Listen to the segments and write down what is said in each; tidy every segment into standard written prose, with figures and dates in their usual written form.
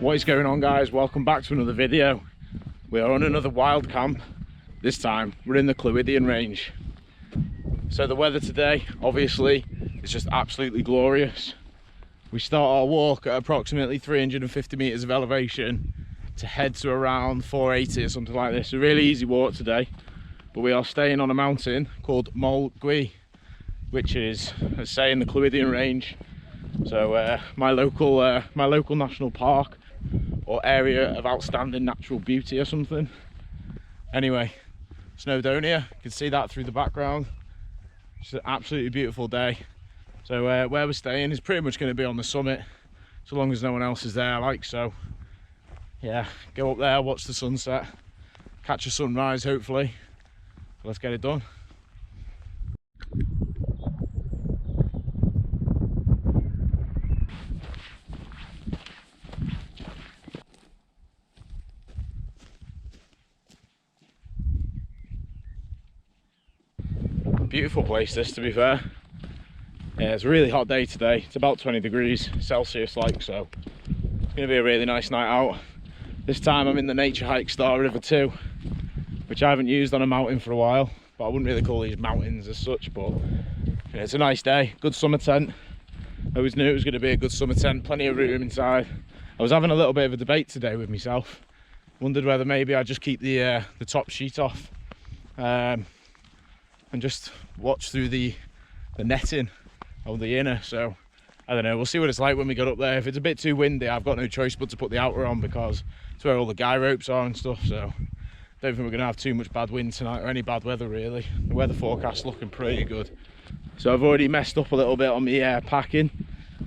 What is going on, guys? Welcome back to another video. We are on another wild camp. This time we're in the Clwydian Range. So the weather today obviously is just absolutely glorious. We start our walk at approximately 350 meters of elevation to head to around 480 or something like this. A really easy walk today, but we are staying on a mountain called Moel Gyw, which is, as I say, in the Clwydian Range. So my local national park or area of outstanding natural beauty or something. Anyway, Snowdonia, you can see that through the background. It's an absolutely beautiful day. So where we're staying is pretty much going to be on the summit, so long as no one else is there, like so. Yeah, go up there, watch the sunset, catch a sunrise hopefully. Let's get it done. Beautiful place this, to be fair. Yeah, it's a really hot day today. It's about 20 degrees Celsius like, so it's going to be a really nice night out. This time I'm in the nature hike Star River 2, which I haven't used on a mountain for a while, but I wouldn't really call these mountains as such. But yeah, it's a nice day, good summer tent. I always knew it was going to be a good summer tent, plenty of room inside. I was having a little bit of a debate today with myself. Wondered whether maybe I'd just keep the top sheet off and just watch through the netting of the inner. So I don't know, we'll see what it's like when we get up there. If it's a bit too windy, I've got no choice but to put the outer on, because it's where all the guy ropes are and stuff. So I don't think we're gonna have too much bad wind tonight, or any bad weather really. The weather forecast's looking pretty good. So I've already messed up a little bit on my packing.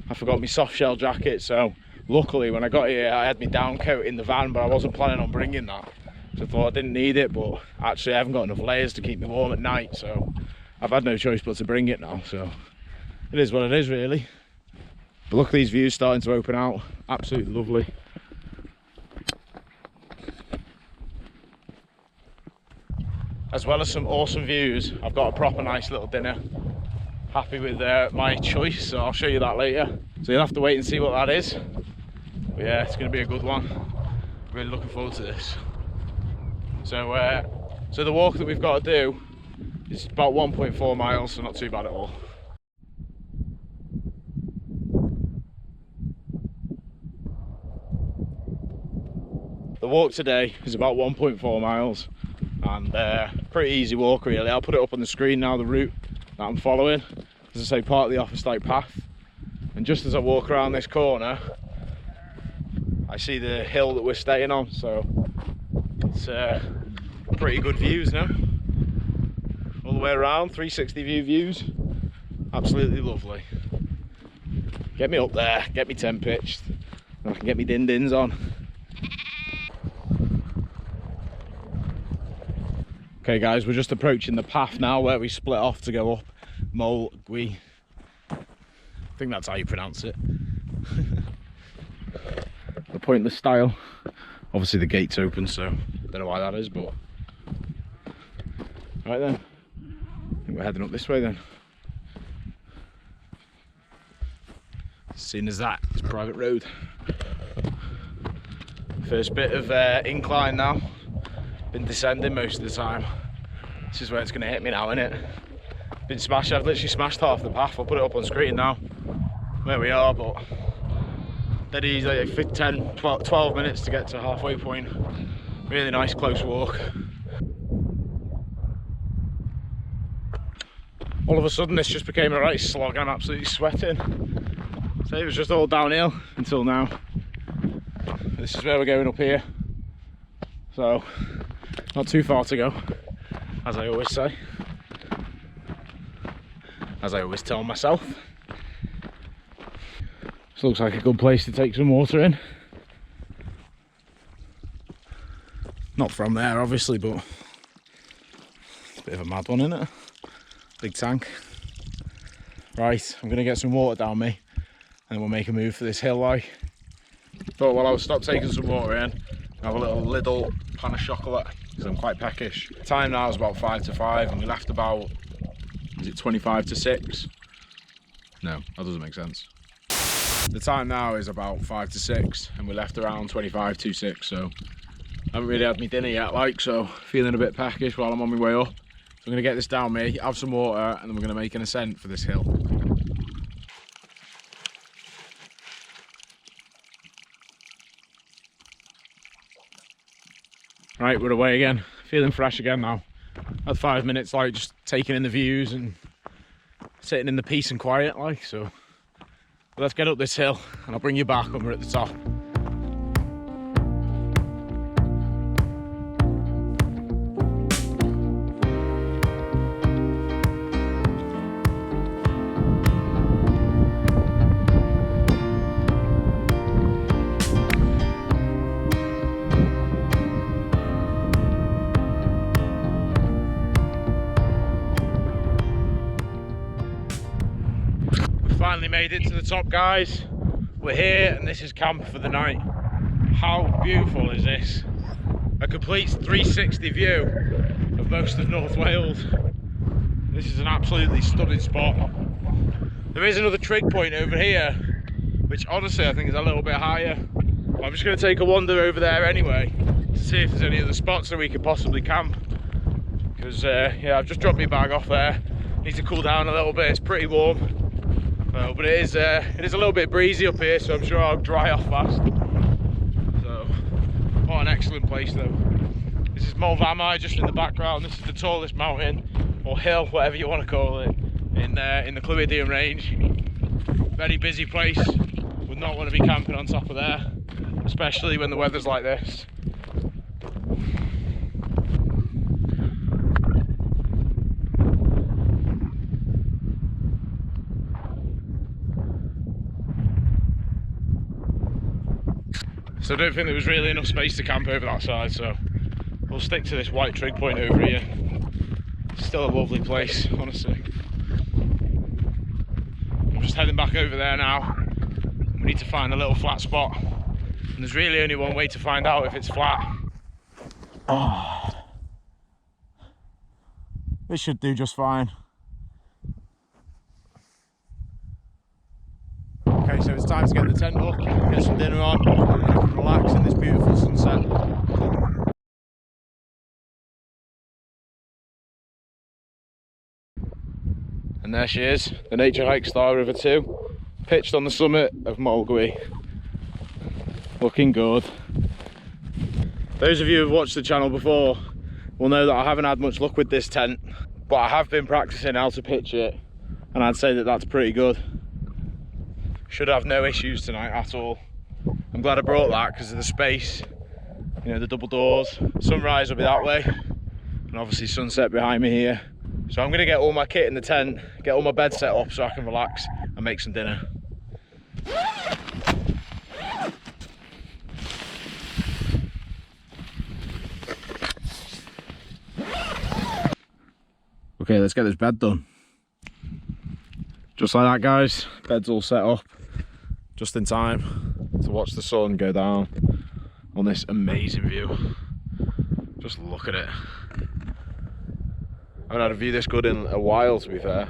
I forgot my soft shell jacket, so luckily when I got here I had my down coat in the van, but I wasn't planning on bringing that. So I thought I didn't need it, but actually I haven't got enough layers to keep me warm at night, so I've had no choice but to bring it now. So it is what it is really. But look at these views starting to open out, absolutely lovely. As well as some awesome views, I've got a proper nice little dinner. Happy with my choice, so I'll show you that later. So you'll have to wait and see what that is. But yeah, it's going to be a good one. Really looking forward to this. So the walk that we've got to do is about 1.4 miles, so not too bad at all. The walk today is about 1.4 miles and pretty easy walk really. I'll put it up on the screen now, the route that I'm following. As I say, part of the office like path, and just as I walk around this corner I see the hill that we're staying on, so it's pretty good views now all the way around. 360 views, absolutely lovely. Get me up there, get me tent pitched, and I can get me din-dins on. Okay guys, we're just approaching the path now where we split off to go up Moel Gyw. I think that's how you pronounce it. The pointless style. Obviously the gate's open, so I don't know why that is, but right then, I think we're heading up this way then. Seeing as that, it's a private road. First bit of incline now. Been descending most of the time. This is where it's going to hit me now, innit? Been smashed. I've literally smashed half the path. I'll put it up on screen now where we are, but dead easy, like 10, 12 minutes to get to halfway point. Really nice close walk. All of a sudden this just became a right slog. I'm absolutely sweating. So it was just all downhill until now. This is where we're going up here, so not too far to go, as I always say, as I always tell myself. This looks like a good place to take some water in. Not from there obviously, but it's a bit of a mad one, isn't it? Big tank. Right, I'm gonna get some water down me and then we'll make a move for this hill. Like, thought while I was stopped taking some water in, have a little pan of chocolate because I'm quite peckish. The time now is about 5 to 5 and we left about, is it 25 to 6? No, that doesn't make sense. The time now is about 5 to 6 and we left around 25 to 6, so I haven't really had my dinner yet, so feeling a bit peckish while I'm on my way up. So I'm going to get this down me, have some water, and then we're going to make an ascent for this hill. Right, we're away again. Feeling fresh again now. Had 5 minutes just taking in the views and sitting in the peace and quiet so let's get up this hill and I'll bring you back when we're at the top. Finally made it to the top, guys. We're here and this is camp for the night. How beautiful is this? A complete 360 view of most of North Wales. This is an absolutely stunning spot. There is another trig point over here, which honestly I think is a little bit higher. I'm just going to take a wander over there anyway to see if there's any other spots that we could possibly camp. Because yeah, I've just dropped my bag off there. Need to cool down a little bit. It's pretty warm. But it is a little bit breezy up here, so I'm sure I'll dry off fast. So, what an excellent place though. This is Moel Gyw just in the background. This is the tallest mountain, or hill, whatever you want to call it, in the Clwydian Range. Very busy place. Would not want to be camping on top of there, especially when the weather's like this. So I don't think there was really enough space to camp over that side, so we'll stick to this white trig point over here. It's still a lovely place, honestly. I'm just heading back over there now. We need to find a little flat spot, and there's really only one way to find out if it's flat. Oh, this should do just fine. Okay, so it's time to get the tent up, get some dinner on, and relax in this beautiful sunset. And there she is, the nature hike star River 2, pitched on the summit of Moel Gyw. Looking good. Those of you who've watched the channel before will know that I haven't had much luck with this tent, but I have been practicing how to pitch it, and I'd say that that's pretty good. Should have no issues tonight at all. I'm glad I brought that because of the space, you know, the double doors. Sunrise will be that way, and obviously sunset behind me here. So I'm going to get all my kit in the tent, get all my bed set up so I can relax and make some dinner. Okay, let's get this bed done. Just like that, guys, bed's all set up. Just in time to watch the sun go down on this amazing view. Just look at it. I haven't had a view this good in a while, to be fair.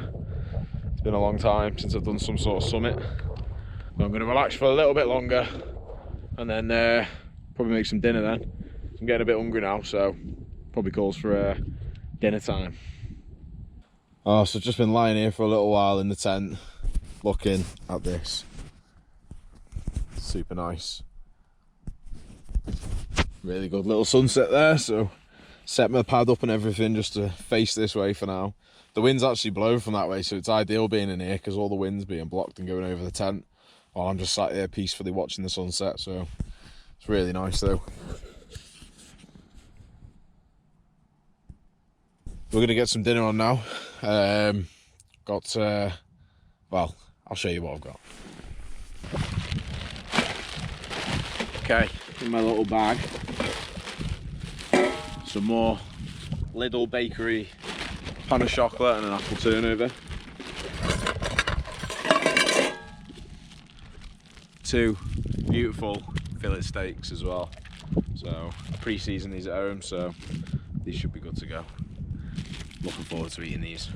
It's been a long time since I've done some sort of summit. But I'm going to relax for a little bit longer and then probably make some dinner then. I'm getting a bit hungry now, so probably calls for dinner time. Oh, so I've just been lying here for a little while in the tent looking at this. Super nice, really good little sunset there, so set my pad up and everything just to face this way for now. The wind's actually blowing from that way, so it's ideal being in here because all the wind's being blocked and going over the tent while I'm just sat here peacefully watching the sunset, so it's really nice though. We're gonna get some dinner on now. Well, I'll show you what I've got. Okay, in my little bag, some more Lidl bakery pan of chocolate and an apple turnover. 2 beautiful fillet steaks as well. So pre-season these at home, so these should be good to go. Looking forward to eating these.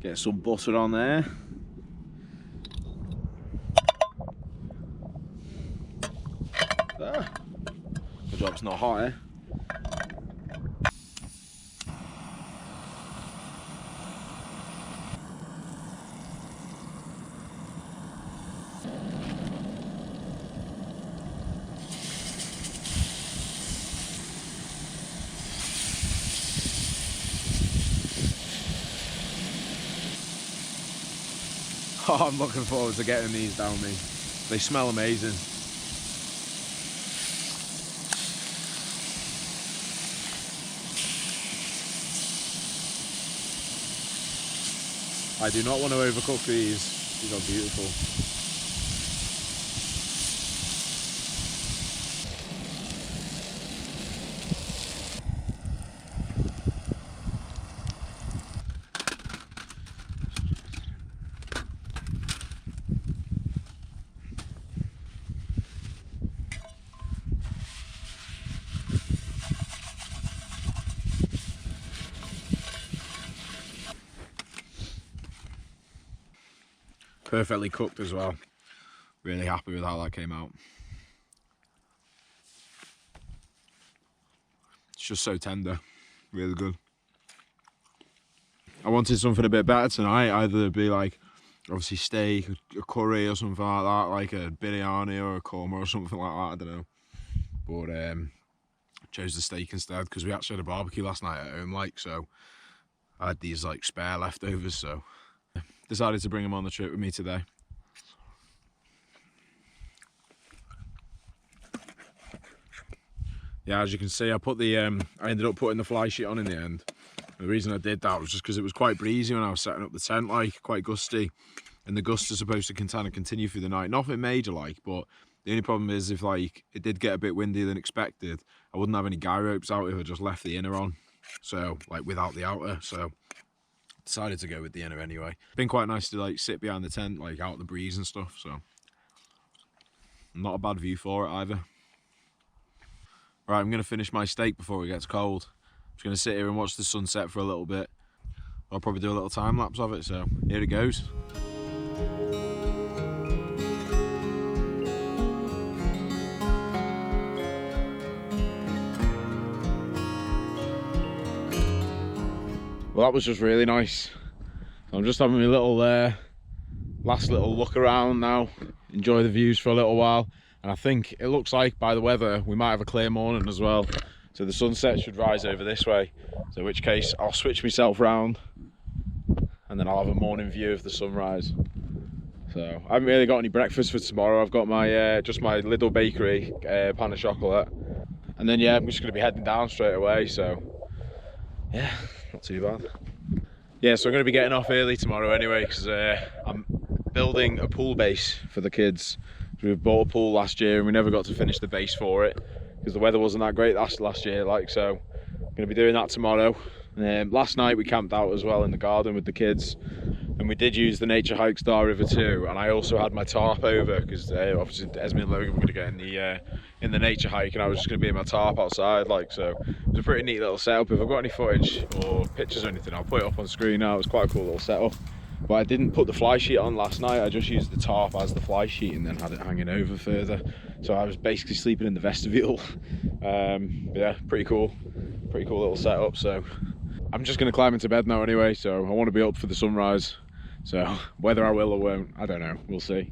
Get some butter on there. Ah, good job it's not hot, eh? Oh, I'm looking forward to getting these down me. They smell amazing. I do not want to overcook these. These are beautiful. Perfectly cooked as well. Really happy with how that came out. It's just so tender, really good. I wanted something a bit better tonight, either be like obviously steak, a curry or something like that, like a biryani or a korma or something like that, I don't know. But chose the steak instead because we actually had a barbecue last night at home, like, so I had these like spare leftovers, so decided to bring them on the trip with me today. Yeah, as you can see, I ended up putting the fly sheet on in the end. The reason I did that was just because it was quite breezy when I was setting up the tent, like quite gusty, and the gusts are supposed to kind of continue through the night. Nothing major, like, but the only problem is if like it did get a bit windier than expected, I wouldn't have any guy ropes out if I just left the inner on, so like without the outer. So decided to go with the inner anyway. Been quite nice to like sit behind the tent, like out the breeze and stuff, so not a bad view for it either. Right, I'm going to finish my steak before it gets cold. I'm just going to sit here and watch the sunset for a little bit. I'll probably do a little time lapse of it, so here it goes. Well, that was just really nice. I'm just having a little last little look around now, enjoy the views for a little while. And I think it looks like by the weather we might have a clear morning as well, so the sunset should rise over this way, so in which case I'll switch myself round and then I'll have a morning view of the sunrise. So I haven't really got any breakfast for tomorrow. I've got my just my little bakery pan of chocolate, and then yeah, I'm just going to be heading down straight away, so yeah, not too bad. Yeah, so I'm going to be getting off early tomorrow anyway, because I'm building a pool base for the kids. We bought a pool last year and we never got to finish the base for it because the weather wasn't that great last year, like, so I'm going to be doing that tomorrow. Last night we camped out as well in the garden with the kids, and we did use the nature hike Star River too, and I also had my tarp over because obviously Esme and Logan were going to get in the nature hike, and I was just going to be in my tarp outside, like, so it was a pretty neat little setup. If I've got any footage or pictures or anything, I'll put it up on screen now. It was quite a cool little setup. But I didn't put the fly sheet on last night. I just used the tarp as the fly sheet and then had it hanging over further. So I was basically sleeping in the vestibule. Yeah, pretty cool little setup. So I'm just going to climb into bed now anyway. So I want to be up for the sunrise. So whether I will or won't, I don't know. We'll see.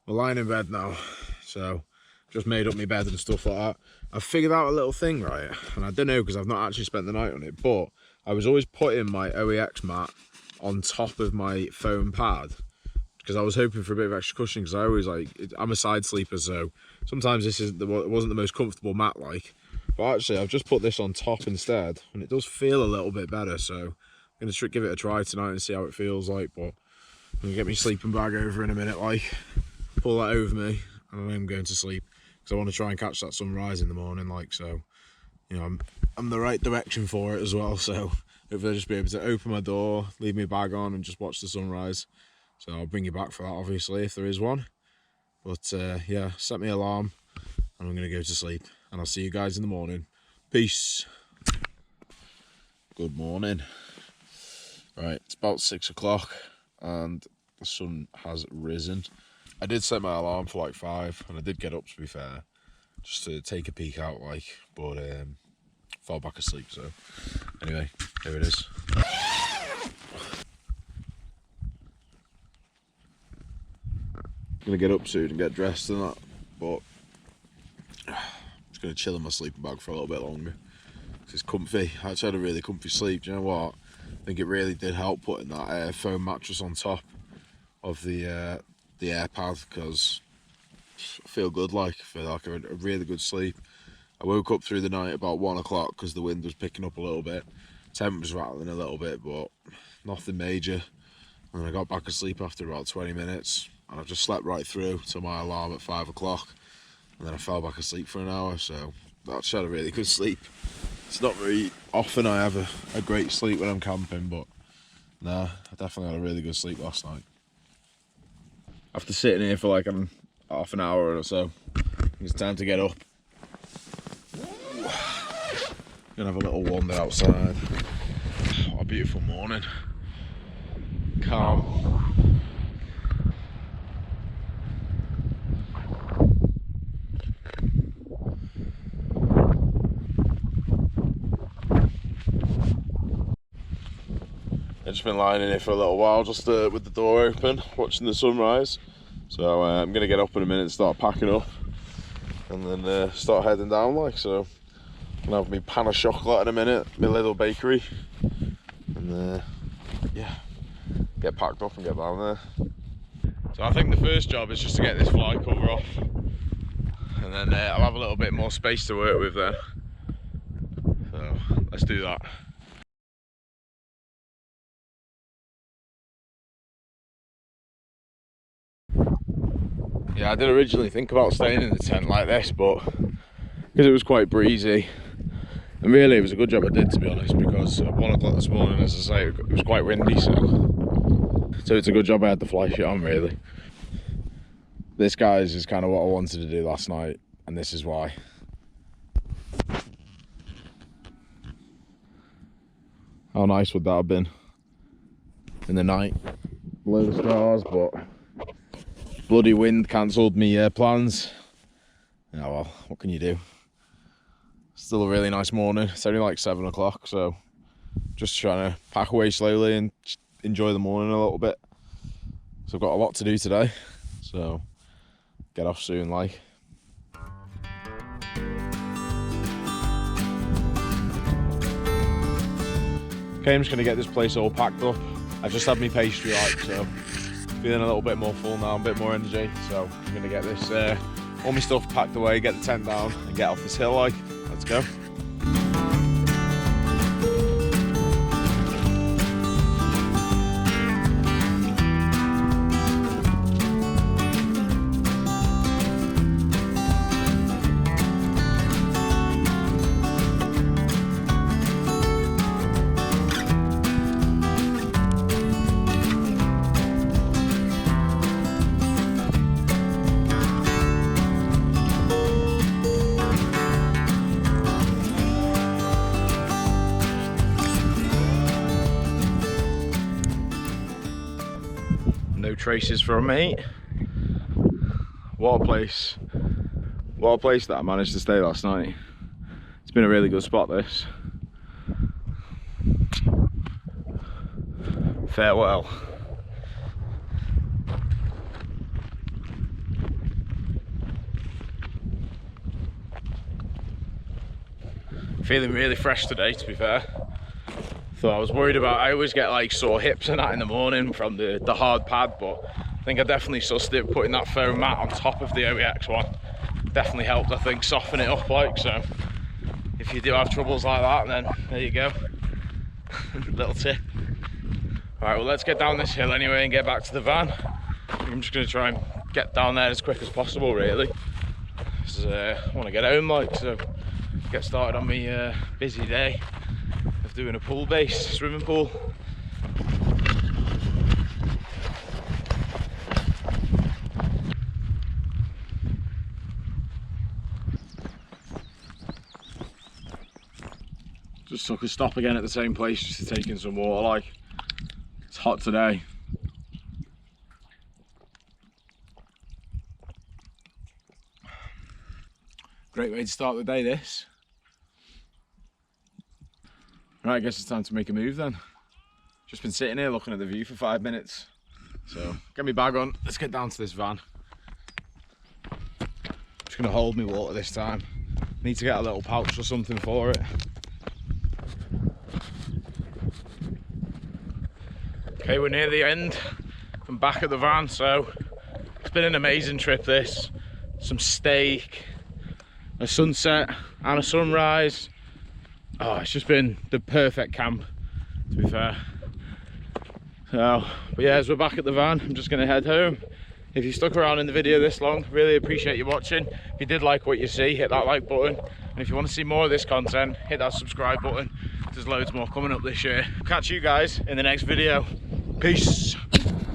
We're lying in bed now. So just made up my bed and stuff like that. I've figured out a little thing, right? And I don't know because I've not actually spent the night on it, but I was always putting my OEX mat on top of my foam pad because I was hoping for a bit of extra cushion, because I always I'm a side sleeper, so sometimes it wasn't the most comfortable mat, like, but actually I've just put this on top instead and it does feel a little bit better, so I'm going to give it a try tonight and see how it feels like. But I'm going to get my sleeping bag over in a minute, like, pull that over me, and then I'm going to sleep because I want to try and catch that sunrise in the morning, like, so, you know, I'm the right direction for it as well, so hopefully I'll just be able to open my door, leave my bag on and just watch the sunrise. So I'll bring you back for that, obviously, if there is one. But yeah, set my alarm and I'm going to go to sleep, and I'll see you guys in the morning. Peace. Good morning. Right, it's about 6 o'clock and the sun has risen. I did set my alarm for like 5 and I did get up, to be fair, just to take a peek out, like, but fell back asleep. So anyway, here it is. I'm gonna get up soon and get dressed and that, but I'm just gonna chill in my sleeping bag for a little bit longer. It's comfy. I actually had a really comfy sleep. Do you know what? I think it really did help putting that foam mattress on top of the air pad, because I feel good, like I feel like I had a really good sleep. I woke up through the night about 1 o'clock because the wind was picking up a little bit. Temp was rattling a little bit, but nothing major. And I got back asleep after about 20 minutes and I've just slept right through to my alarm at 5 o'clock. And then I fell back asleep for an hour, so that's had a really good sleep. It's not very often I have a great sleep when I'm camping, but nah, I definitely had a really good sleep last night. After sitting here for like half an hour or so, it's time to get up. Gonna have a little wander outside. What a beautiful morning. Calm. I've just been lying in here for a little while, just with the door open, watching the sunrise. So I'm gonna get up in a minute and start packing up, and then start heading down. Like, so I'm gonna have my pan of chocolate in a minute, my little bakery, and yeah, get packed up and get down there. So I think the first job is just to get this fly cover off, and then I'll have a little bit more space to work with then. So let's do that. Yeah, I did originally think about staying in the tent like this, but because it was quite breezy, and really it was a good job I did, to be honest, because at 1 o'clock this morning, as I say, it was quite windy, so it's a good job I had the fly shit on, really. This, guys, is kind of what I wanted to do last night, and this is why. How nice would that have been in the night? Below the stars, but bloody wind cancelled me plans. Oh well, what can you do? Still a really nice morning. It's only like 7 o'clock, so just trying to pack away slowly and enjoy the morning a little bit. So I've got a lot to do today, so get off soon, like. Okay, I'm just gonna get this place all packed up. I've just had my pastry, like, so feeling a little bit more full now, a bit more energy. So I'm gonna get this all my stuff packed away, get the tent down, and get off this hill, like. Let's go. No traces from me. What a place. What a place that I managed to stay last night. It's been a really good spot, this. Farewell. Feeling really fresh today, to be fair. So I was worried about, I always get like sore hips and that in the morning from the hard pad, but I think I definitely sussed it, putting that foam mat on top of the OEX one. Definitely helped, I think, soften it up, like, so if you do have troubles like that, then there you go. Little tip. Right, well, let's get down this hill anyway and get back to the van. I'm just gonna try and get down there as quick as possible, really. Because I want to get home, like, so get started on my busy day of doing a pool-based swimming pool. Just took a stop again at the same place just to take in some water, like. hot today. Great way to start the day, this. Right, I guess it's time to make a move then. Just been sitting here looking at the view for 5 minutes. So, get my bag on, let's get down to this van. Just gonna hold my water this time. Need to get a little pouch or something for it. Okay, we're near the end. I'm back at the van, so it's been an amazing trip this. Some steak, a sunset and a sunrise. Oh, it's just been the perfect camp, to be fair. So, but yeah, as we're back at the van, I'm just gonna head home. If you stuck around in the video this long, really appreciate you watching. If you did like what you see, hit that like button. And if you want to see more of this content, hit that subscribe button. There's loads more coming up this year. Catch you guys in the next video. Peace.